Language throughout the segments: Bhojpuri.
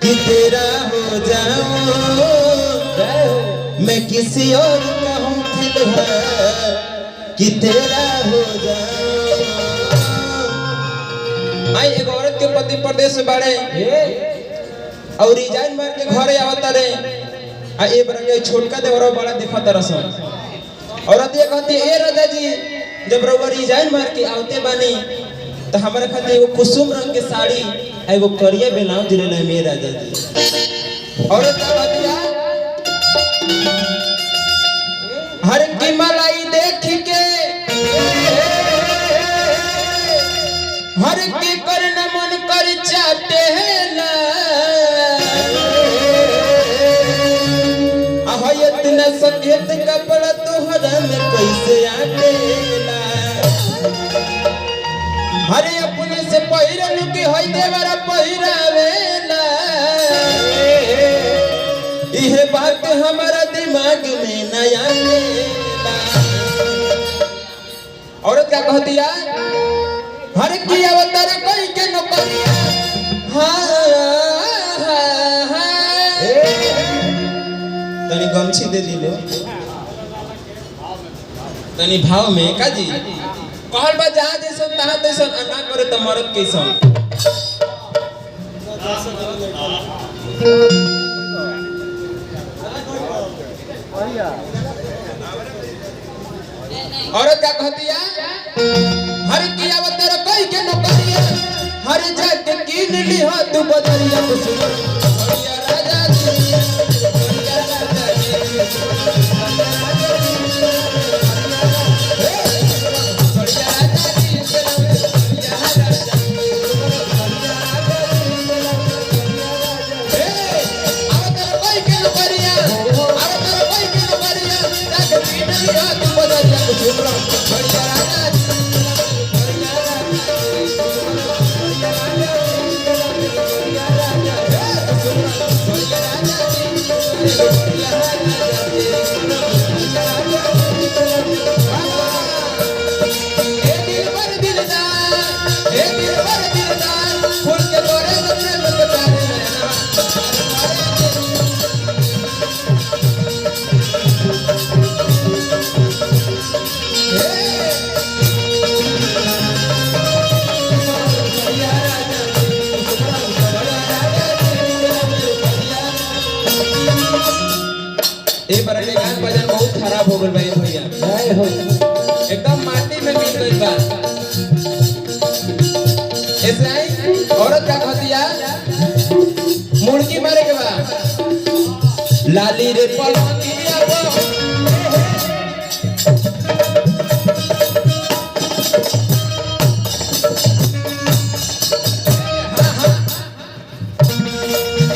कि तेरा हो जाऊं मैं किसी और का हूँ फिलहाल कि तेरा हो जाऊं। आई एक औरत के पति परदेश से बाड़े और रिजाइन मार के घरे आवता रे आ ए बरंगे छोटका देवरा बड़ा देखत रसन। औरत ये कहती ए राजा जी जब रउआ रिजाइन मार के आवते बानी तो हमारे खातिर एगो कुसुम रंग के साड़ी एगो करिया ब्लाउज ले ले मेरे राजा जी। औरत का कहतिया हर की मलाई देख के हर की करना मन कर चाटेला इतना सकेत कपड़ा तोहरा में कैसे आटेला हरे अपने से पहिरन के होई देवरा पहिरावेला इहे बात हमारा दिमाग में न आवेला। औरत क्या कहतिया हर की अवतार कोई के नौकरिया तनी गमछी दे दी लो तनी भाव में का जी कहल बा जहां जैसन तहां तैसन ना करे त मरद कैसन। औरत क्या कहतिया हर की अवतार कोई के नौकरिया हर जग कीन ली हो तू बदरिया कुसुम राजा जी गान बजान बहुत खराब हो गइल बा भैया एकदम माटी में मिल गइल बा। ऐसे आई औरत का कहतिया मुड़की मारे के बा लाली रे पलंगिया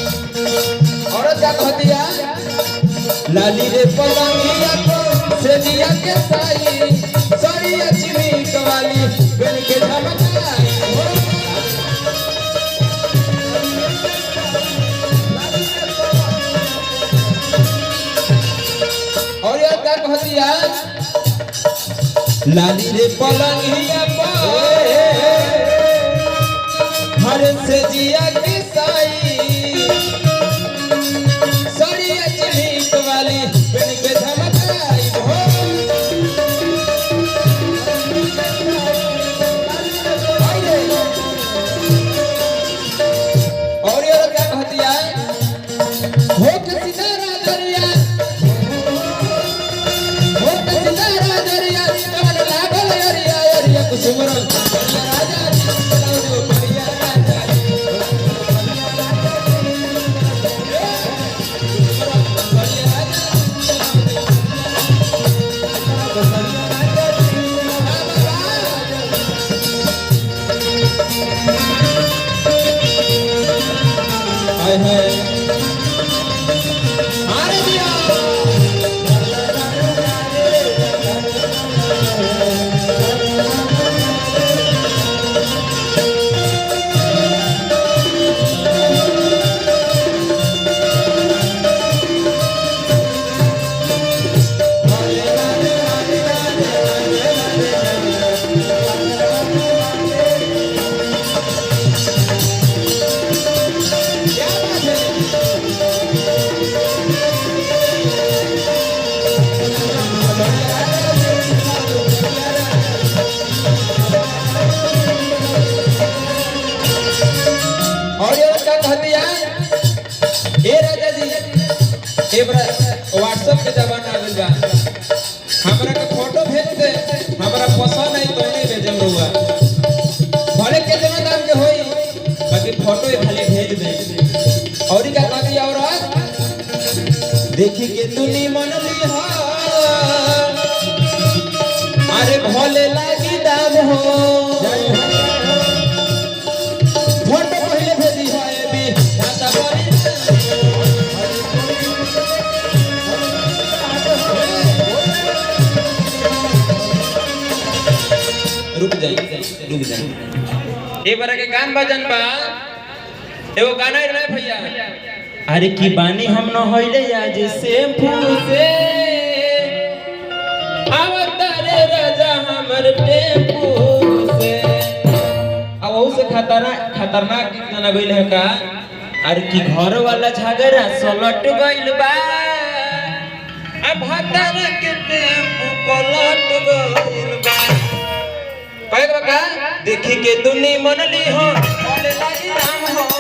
औरत का कहतिया लाली रे पलंगिया को से दिया के साई सारी अच्छी मीट वाली बन के झमकाई और यार क्या कहतिया लाली रे पलंगिया पर हर से जिया के साई वाली बन के धमकाई हो और ये क्या कहतिया हो के सितारा दरिया हो के सितारा दरिया कमल लागल अरिया अरिया कुसुमरन राजा जी चलाओ बढ़िया राजा क्या बात है। ए बरा व्हाट्सएप के जमाना आ गइल बा हमरा के फोटो भेज दे हमरा पसंद आई तो नहीं भेजम रुआ भले कितना दाम के होई बाकी फोटो खाली भेज दे और का बाकी औरत देखी के तूनी मन ली हा अरे भले लागी दाम हो फोटो पहले भेजी है बी खाता बड़ी रुक जाई ए बार के गान बजन बा एगो गाना रे भैया अरे की बानी हम न होइले आज शैम्पू से अवतारे राजा हमर टेम्पू से अब वो से खतरनाक गाना गइल है का अरे की घर वाला झगड़ा सलट गइल बा अब भतर के टेम्पू पलट गइल बा कहे का देखी के दुनी मन ली हो बोले लागी राम हो